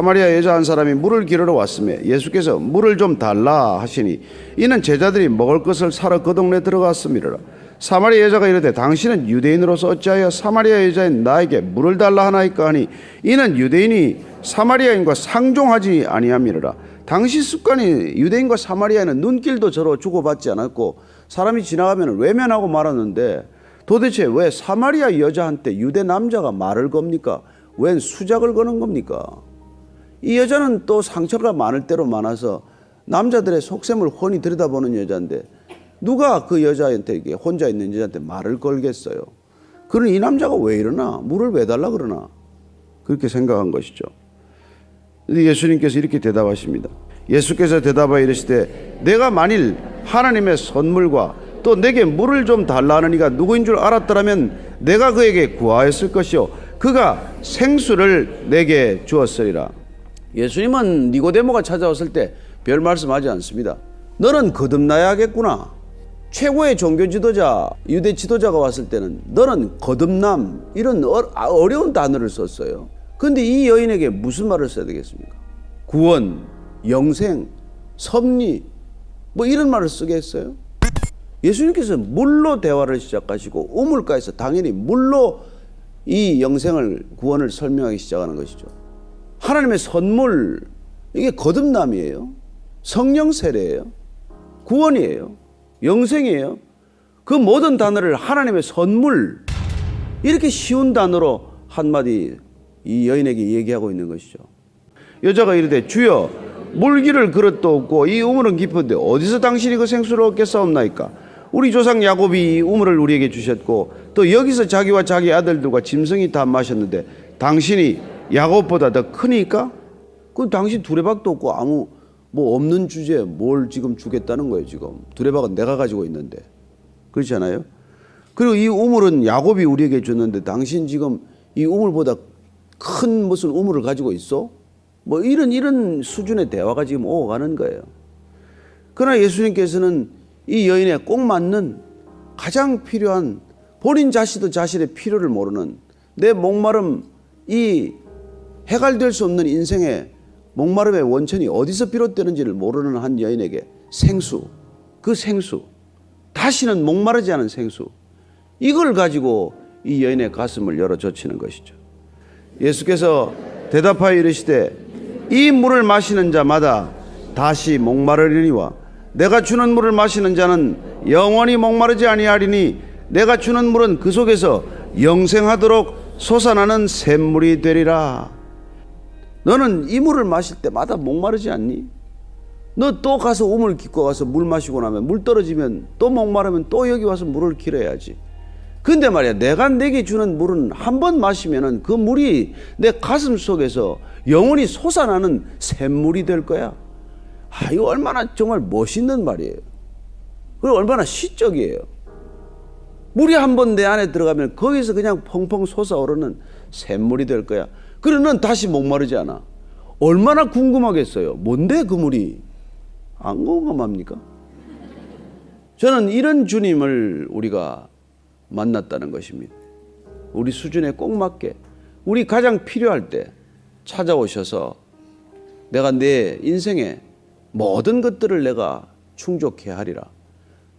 사마리아 여자 한 사람이 물을 기르러 왔으며 예수께서 물을 좀 달라 하시니 이는 제자들이 먹을 것을 사러 그 동네 들어갔음이라. 사마리아 여자가 이르되 당신은 유대인으로서 어찌하여 사마리아 여자인 나에게 물을 달라 하나이까 하니 이는 유대인이 사마리아인과 상종하지 아니함이라. 당시 습관이 유대인과 사마리아인은 눈길도 서로 주고받지 않았고 사람이 지나가면 외면하고 말았는데 도대체 왜 사마리아 여자한테 유대 남자가 말을 겁니까? 웬 수작을 거는 겁니까? 이 여자는 또 상처가 많을 대로 많아서 남자들의 속셈을 훤히 들여다보는 여자인데 누가 그 여자한테 혼자 있는 여자한테 말을 걸겠어요? 그럼 이 남자가 왜 이러나? 물을 왜 달라 그러나? 그렇게 생각한 것이죠. 예수님께서 이렇게 대답하십니다. 예수께서 대답하여 이르시되 내가 만일 하나님의 선물과 또 내게 물을 좀 달라 하는 이가 누구인 줄 알았더라면 내가 그에게 구하였을 것이요 그가 생수를 내게 주었으리라. 예수님은 니고데모가 찾아왔을 때 별 말씀하지 않습니다. 너는 거듭나야겠구나. 최고의 종교 지도자, 유대 지도자가 왔을 때는 너는 거듭남, 이런 어려운 단어를 썼어요. 그런데 이 여인에게 무슨 말을 써야 되겠습니까? 구원, 영생, 섭리, 뭐 이런 말을 쓰겠어요? 예수님께서 물로 대화를 시작하시고 우물가에서 당연히 물로 이 영생을, 구원을 설명하기 시작하는 것이죠. 하나님의 선물, 이게 거듭남이에요. 성령 세례예요. 구원이에요. 영생이에요. 그 모든 단어를 하나님의 선물, 이렇게 쉬운 단어로 한마디 이 여인에게 얘기하고 있는 것이죠. 여자가 이르되 주여 물기를 그릇도 없고 이 우물은 깊은데 어디서 당신이 그 생수를 얻겠사옵나이까? 우리 조상 야곱이 이 우물을 우리에게 주셨고 또 여기서 자기와 자기 아들들과 짐승이 다 마셨는데 당신이 야곱보다 더 크니까? 그럼 당신 두레박도 없고 아무 뭐 없는 주제에 뭘 지금 주겠다는 거예요. 지금 두레박은 내가 가지고 있는데, 그렇지 않아요? 그리고 이 우물은 야곱이 우리에게 줬는데 당신 지금 이 우물보다 큰 무슨 우물을 가지고 있어? 뭐 이런 수준의 대화가 지금 오가는 거예요. 그러나 예수님께서는 이 여인에 꼭 맞는 가장 필요한, 본인 자신도 자신의 필요를 모르는, 내 목마름, 이 해갈될 수 없는 인생의 목마름의 원천이 어디서 비롯되는지를 모르는 한 여인에게 생수, 그 생수, 다시는 목마르지 않은 생수, 이걸 가지고 이 여인의 가슴을 열어 젖히는 것이죠. 예수께서 대답하여 이르시되 이 물을 마시는 자마다 다시 목마르리니와 내가 주는 물을 마시는 자는 영원히 목마르지 아니하리니 내가 주는 물은 그 속에서 영생하도록 솟아나는 샘물이 되리라. 너는 이 물을 마실 때마다 목마르지 않니? 너 또 가서 우물 깊고 가서 물 마시고 나면 물 떨어지면 또 목마르면 또 여기 와서 물을 길어야지. 근데 말이야, 내가 내게 주는 물은 한 번 마시면은 그 물이 내 가슴 속에서 영원히 솟아나는 샘물이 될 거야. 이거 얼마나 정말 멋있는 말이에요. 그리고 얼마나 시적이에요. 물이 한 번 내 안에 들어가면 거기서 그냥 펑펑 솟아오르는 샘물이 될 거야. 그러면 넌 다시 목마르지 않아. 얼마나 궁금하겠어요. 뭔데 그 물이? 안 궁금합니까? 저는 이런 주님을 우리가 만났다는 것입니다. 우리 수준에 꼭 맞게, 우리 가장 필요할 때 찾아오셔서 내가 내 인생의 모든 것들을 내가 충족해 하리라.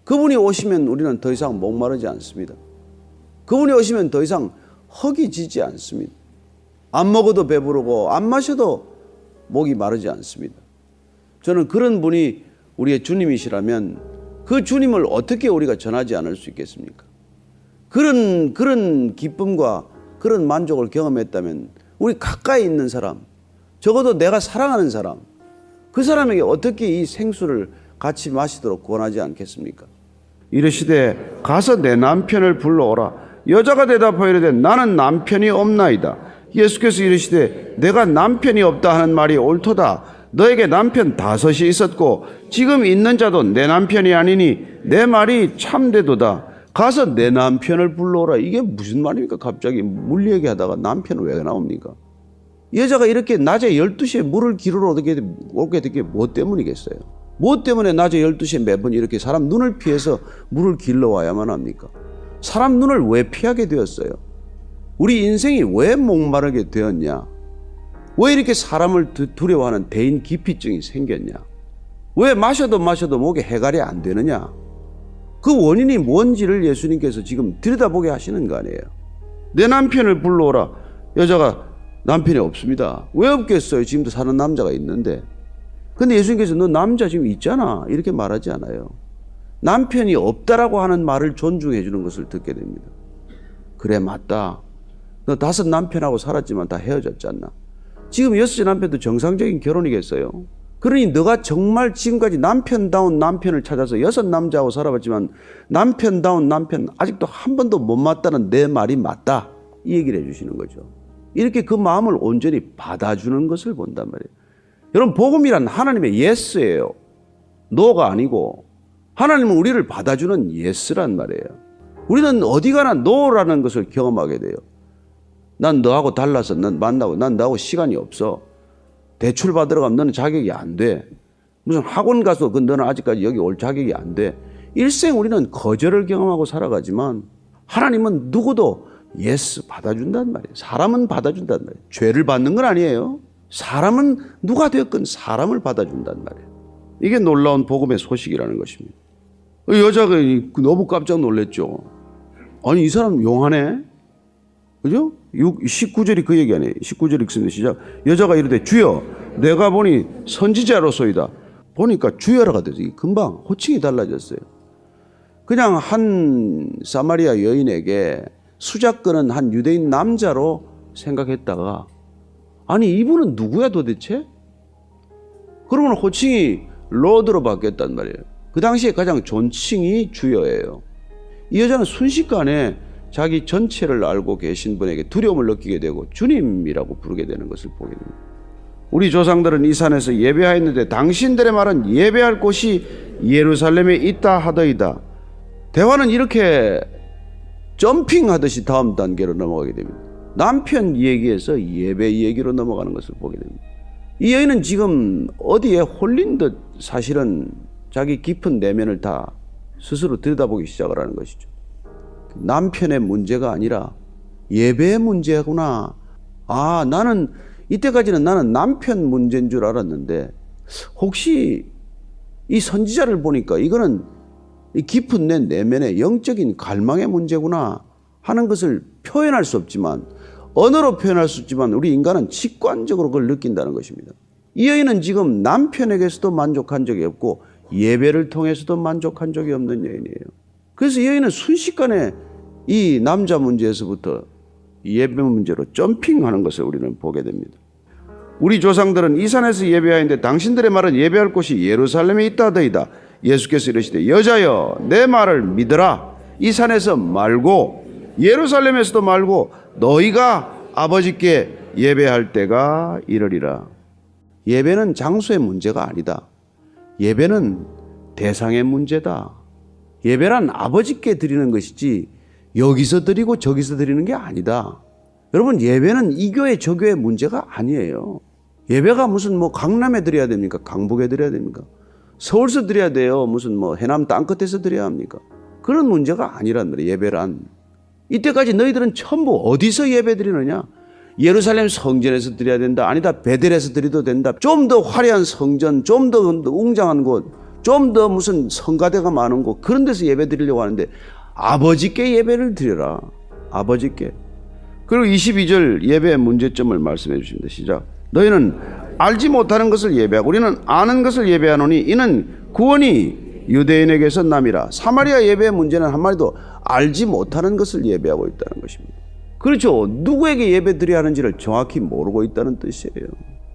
그분이 오시면 우리는 더 이상 목마르지 않습니다. 그분이 오시면 더 이상 허기 지지 않습니다. 안 먹어도 배부르고 안 마셔도 목이 마르지 않습니다. 저는 그런 분이 우리의 주님이시라면 그 주님을 어떻게 우리가 전하지 않을 수 있겠습니까? 그런 기쁨과 그런 만족을 경험했다면 우리 가까이 있는 사람, 적어도 내가 사랑하는 사람, 그 사람에게 어떻게 이 생수를 같이 마시도록 권하지 않겠습니까? 이르시되 가서 내 남편을 불러오라. 여자가 대답하여 이르되 나는 남편이 없나이다. 예수께서 이르시되 내가 남편이 없다 하는 말이 옳도다. 너에게 남편 5이 있었고 지금 있는 자도 내 남편이 아니니 내 말이 참되도다. 가서 내 남편을 불러오라. 이게 무슨 말입니까? 갑자기 물 얘기하다가 남편은 왜 나옵니까? 여자가 이렇게 낮에 12시에 물을 기르러 오게 된 게 뭐 때문이겠어요? 뭐 때문에 낮에 12시에 매번 이렇게 사람 눈을 피해서 물을 길러 와야만 합니까? 사람 눈을 왜 피하게 되었어요? 우리 인생이 왜 목마르게 되었냐? 왜 이렇게 사람을 두려워하는 대인 기피증이 생겼냐? 왜 마셔도 목에 해갈이 안 되느냐? 그 원인이 뭔지를 예수님께서 지금 들여다보게 하시는 거 아니에요. 내 남편을 불러오라. 여자가 남편이 없습니다. 왜 없겠어요? 지금도 사는 남자가 있는데. 근데 예수님께서 너 남자 지금 있잖아. 이렇게 말하지 않아요. 남편이 없다라고 하는 말을 존중해 주는 것을 듣게 됩니다. 그래, 맞다. 너 5 남편하고 살았지만 다 헤어졌잖아. 지금 6째 남편도 정상적인 결혼이겠어요? 그러니 너가 정말 지금까지 남편다운 남편을 찾아서 6 남자하고 살아봤지만 남편다운 남편 아직도 한 번도 못 맞다는 내 말이 맞다. 이 얘기를 해주시는 거죠. 이렇게 그 마음을 온전히 받아주는 것을 본단 말이에요. 여러분, 복음이란 하나님의 예스예요. 노가 아니고 하나님은 우리를 받아주는 예스란 말이에요. 우리는 어디 가나 노라는 것을 경험하게 돼요. 난 너하고 달라서 난 만나고 난 너하고 시간이 없어. 대출 받으러 가면 너는 자격이 안 돼. 무슨 학원 가서 너는 아직까지 여기 올 자격이 안 돼. 일생 우리는 거절을 경험하고 살아가지만 하나님은 누구도 예스 받아준단 말이에요. 사람은 받아준단 말이에요. 죄를 받는 건 아니에요. 사람은 누가 되었건 사람을 받아준단 말이에요. 이게 놀라운 복음의 소식이라는 것입니다. 여자가 너무 깜짝 놀랐죠. 아니, 이 사람 용하네. 그죠? 19절이 그 얘기 아니에요. 19절 읽습니다. 시작. 여자가 이르되 주여 내가 보니 선지자로소이다. 보니까 주여라가 되죠. 금방 호칭이 달라졌어요. 그냥 한 사마리아 여인에게 수작 끄는 한 유대인 남자로 생각했다가 아니 이분은 누구야 도대체? 그러면 호칭이 로드로 바뀌었단 말이에요. 그 당시에 가장 존칭이 주여예요. 이 여자는 순식간에 자기 전체를 알고 계신 분에게 두려움을 느끼게 되고 주님이라고 부르게 되는 것을 보게 됩니다. 우리 조상들은 이 산에서 예배하였는데 당신들의 말은 예배할 곳이 예루살렘에 있다 하더이다. 대화는 이렇게 점핑하듯이 다음 단계로 넘어가게 됩니다. 남편 얘기에서 예배 얘기로 넘어가는 것을 보게 됩니다. 이 여인은 지금 어디에 홀린 듯 사실은 자기 깊은 내면을 다 스스로 들여다보기 시작을 하는 것이죠. 남편의 문제가 아니라 예배의 문제구나. 아, 이때까지는 나는 남편 문제인 줄 알았는데 혹시 이 선지자를 보니까 이거는 깊은 내 내면의 영적인 갈망의 문제구나 하는 것을 표현할 수 없지만 언어로 표현할 수 있지만 우리 인간은 직관적으로 그걸 느낀다는 것입니다. 이 여인은 지금 남편에게서도 만족한 적이 없고 예배를 통해서도 만족한 적이 없는 여인이에요. 그래서 이 여인은 순식간에 이 남자 문제에서부터 예배 문제로 점핑하는 것을 우리는 보게 됩니다. 우리 조상들은 이 산에서 예배하였는데 당신들의 말은 예배할 곳이 예루살렘에 있다더이다. 예수께서 이르시되 여자여 내 말을 믿으라. 이 산에서 말고 예루살렘에서도 말고 너희가 아버지께 예배할 때가 이르리라. 예배는 장소의 문제가 아니다. 예배는 대상의 문제다. 예배란 아버지께 드리는 것이지 여기서 드리고 저기서 드리는 게 아니다. 여러분, 예배는 이 교회 저 교회 문제가 아니에요. 예배가 무슨 강남에 드려야 됩니까? 강북에 드려야 됩니까? 서울서 드려야 돼요? 무슨 해남 땅끝에서 드려야 합니까? 그런 문제가 아니란 말이에요. 예배란. 이때까지 너희들은 전부 어디서 예배 드리느냐? 예루살렘 성전에서 드려야 된다. 아니다, 베델에서 드려도 된다. 좀 더 화려한 성전, 좀 더 웅장한 곳, 좀 더 무슨 성가대가 많은 곳, 그런 데서 예배 드리려고 하는데 아버지께 예배를 드려라. 아버지께. 그리고 22절 예배의 문제점을 말씀해 주십니다. 시작. 너희는 알지 못하는 것을 예배하고 우리는 아는 것을 예배하노니 이는 구원이 유대인에게서 남이라. 사마리아 예배의 문제는 한마디도 알지 못하는 것을 예배하고 있다는 것입니다. 그렇죠. 누구에게 예배 드려야 하는지를 정확히 모르고 있다는 뜻이에요.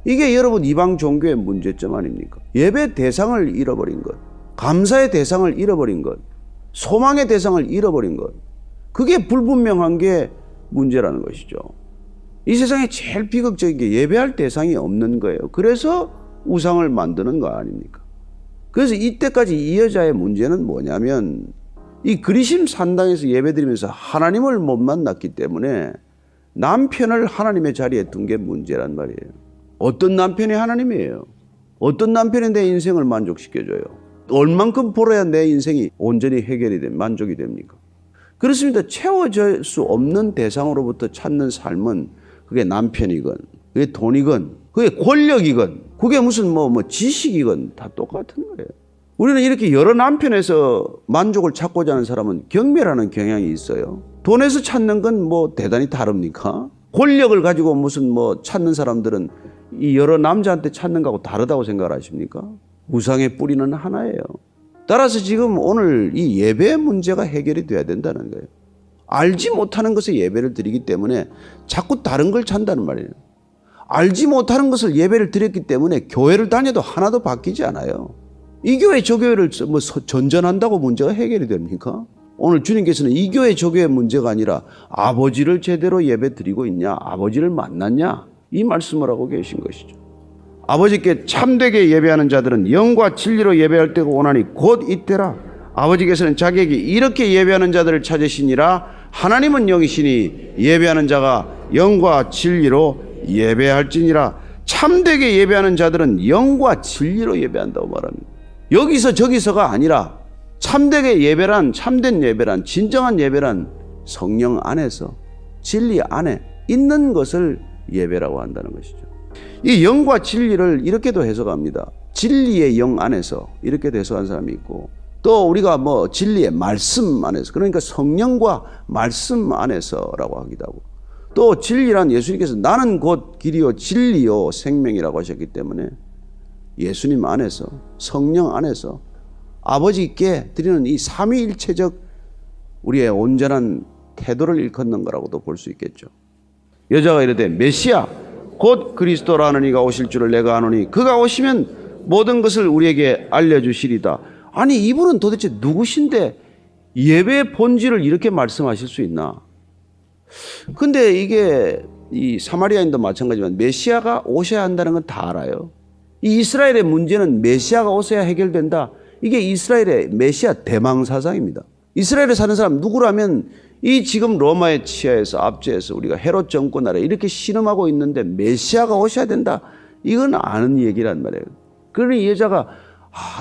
이게 여러분 이방 종교의 문제점 아닙니까? 예배 대상을 잃어버린 것, 감사의 대상을 잃어버린 것, 소망의 대상을 잃어버린 것, 그게 불분명한 게 문제라는 것이죠. 이 세상에 제일 비극적인 게 예배할 대상이 없는 거예요. 그래서 우상을 만드는 거 아닙니까? 그래서 이때까지 이 여자의 문제는 뭐냐면 이 그리심 산당에서 예배드리면서 하나님을 못 만났기 때문에 남편을 하나님의 자리에 둔 게 문제란 말이에요. 어떤 남편이 하나님이에요? 어떤 남편이 내 인생을 만족시켜줘요? 얼만큼 벌어야 내 인생이 온전히 해결이 만족이 됩니까? 그렇습니다. 채워질 수 없는 대상으로부터 찾는 삶은 그게 남편이건 그게 돈이건, 그게 권력이건, 그게 무슨 뭐 지식이건 다 똑같은 거예요. 우리는 이렇게 여러 남편에서 만족을 찾고자 하는 사람은 경멸하는 경향이 있어요. 돈에서 찾는 건 뭐 대단히 다릅니까? 권력을 가지고 무슨 뭐 찾는 사람들은 이 여러 남자한테 찾는 거하고 다르다고 생각을 하십니까? 우상의 뿌리는 하나예요. 따라서 지금 오늘 이 예배 문제가 해결이 돼야 된다는 거예요. 알지 못하는 것에 예배를 드리기 때문에 자꾸 다른 걸 찾는다는 말이에요. 알지 못하는 것을 예배를 드렸기 때문에 교회를 다녀도 하나도 바뀌지 않아요. 이 교회 저 교회를 뭐 전전한다고 문제가 해결이 됩니까? 오늘 주님께서는 이 교회 저 교회 문제가 아니라 아버지를 제대로 예배 드리고 있냐, 아버지를 만났냐, 이 말씀을 하고 계신 것이죠. 아버지께 참되게 예배하는 자들은 영과 진리로 예배할 때가 오나니 곧 이때라. 아버지께서는 자기에게 이렇게 예배하는 자들을 찾으시니라. 하나님은 영이시니 예배하는 자가 영과 진리로 예배할지니라. 참되게 예배하는 자들은 영과 진리로 예배한다고 말합니다. 여기서 저기서가 아니라 참되게 예배란, 참된 예배란, 진정한 예배란 성령 안에서, 진리 안에 있는 것을 예배라고 한다는 것이죠. 이 영과 진리를 이렇게도 해석합니다. 진리의 영 안에서, 이렇게도 해석한 사람이 있고, 또 우리가 뭐 진리의 말씀 안에서, 그러니까 성령과 말씀 안에서라고 하기도 하고, 또 진리란 예수님께서 나는 곧 길이요 진리요 생명이라고 하셨기 때문에 예수님 안에서, 성령 안에서 아버지께 드리는 이 삼위일체적 우리의 온전한 태도를 일컫는 거라고도 볼 수 있겠죠. 여자가 이르되 메시아 곧 그리스도라는 이가 오실 줄을 내가 아노니 그가 오시면 모든 것을 우리에게 알려주시리다. 아니 이분은 도대체 누구신데 예배의 본질을 이렇게 말씀하실 수 있나? 근데 이게 이 사마리아인도 마찬가지지만 메시아가 오셔야 한다는 건 다 알아요. 이 이스라엘의 문제는 메시아가 오셔야 해결된다. 이게 이스라엘의 메시아 대망사상입니다. 이스라엘에 사는 사람 누구라면 이 지금 로마의 치하에서 압제해서 우리가 헤롯 정권 아래 이렇게 신음하고 있는데 메시아가 오셔야 된다. 이건 아는 얘기란 말이에요. 그러니 이 여자가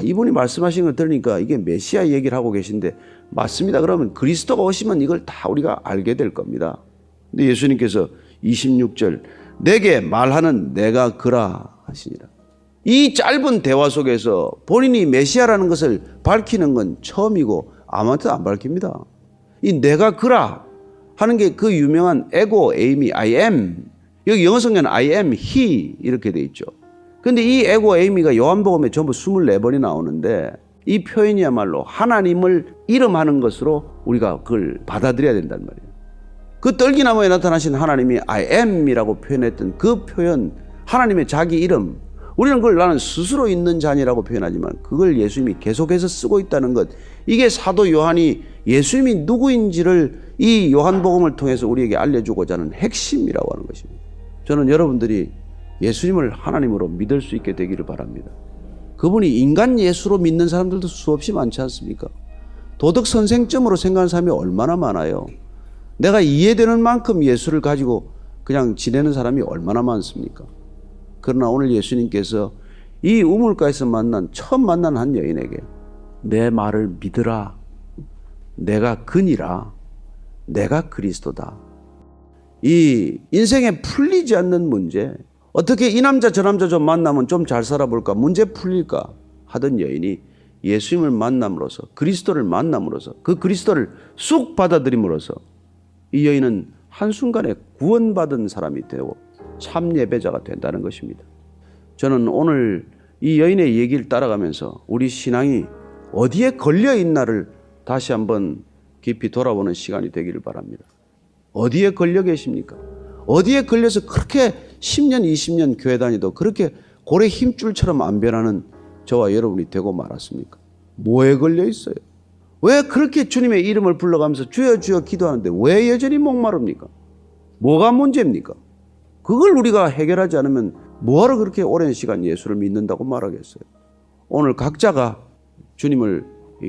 이분이 말씀하신 걸 들으니까 이게 메시아 얘기를 하고 계신데 맞습니다. 그러면 그리스도가 오시면 이걸 다 우리가 알게 될 겁니다. 근데 예수님께서 26절 내게 말하는 내가 그라 하시니라. 이 짧은 대화 속에서 본인이 메시아라는 것을 밝히는 건 처음이고 아무한테도 안 밝힙니다. 이 내가 그라 하는 게 그 유명한 에고 에이미 I am, 여기 영어 성경은 I am he 이렇게 돼 있죠. 근데 이 에고 에이미가 요한복음에 전부 24번이 나오는데 이 표현이야말로 하나님을 이름하는 것으로 우리가 그걸 받아들여야 된단 말이에요. 그 떨기나무에 나타나신 하나님이 I am이라고 표현했던 그 표현, 하나님의 자기 이름, 우리는 그걸 나는 스스로 있는 자니라고 표현하지만 그걸 예수님이 계속해서 쓰고 있다는 것, 이게 사도 요한이 예수님이 누구인지를 이 요한복음을 통해서 우리에게 알려주고자 하는 핵심이라고 하는 것입니다. 저는 여러분들이 예수님을 하나님으로 믿을 수 있게 되기를 바랍니다. 그분이 인간 예수로 믿는 사람들도 수없이 많지 않습니까? 도덕 선생점으로 생각하는 사람이 얼마나 많아요. 내가 이해되는 만큼 예수를 가지고 그냥 지내는 사람이 얼마나 많습니까? 그러나 오늘 예수님께서 이 우물가에서 처음 만난 한 여인에게 내 말을 믿으라. 내가 그니라. 내가 그리스도다. 이 인생에 풀리지 않는 문제, 어떻게 이 남자 저 남자 좀 만나면 좀 잘 살아볼까, 문제 풀릴까 하던 여인이 예수님을 만남으로써, 그리스도를 만남으로써, 그 그리스도를 쑥 받아들임으로써 이 여인은 한순간에 구원받은 사람이 되고 참 예배자가 된다는 것입니다. 저는 오늘 이 여인의 얘기를 따라가면서 우리 신앙이 어디에 걸려있나를 다시 한번 깊이 돌아보는 시간이 되기를 바랍니다. 어디에 걸려 계십니까? 어디에 걸려서 그렇게 10년, 20년 교회 다니도 그렇게 고래 힘줄처럼 안 변하는 저와 여러분이 되고 말았습니까? 뭐에 걸려 있어요? 왜 그렇게 주님의 이름을 불러가면서 주여 주여 기도하는데 왜 여전히 목마릅니까? 뭐가 문제입니까? 그걸 우리가 해결하지 않으면 뭐하러 그렇게 오랜 시간 예수를 믿는다고 말하겠어요? 오늘 각자가 주님을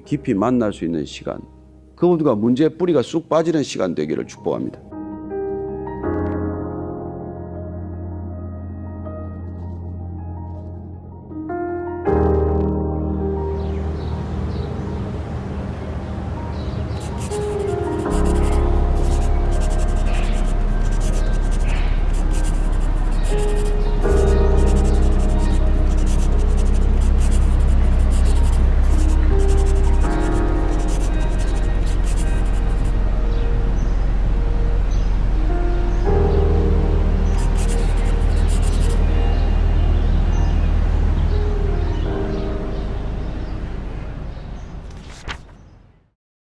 깊이 만날 수 있는 시간, 그분과 문제의 뿌리가 쑥 빠지는 시간 되기를 축복합니다.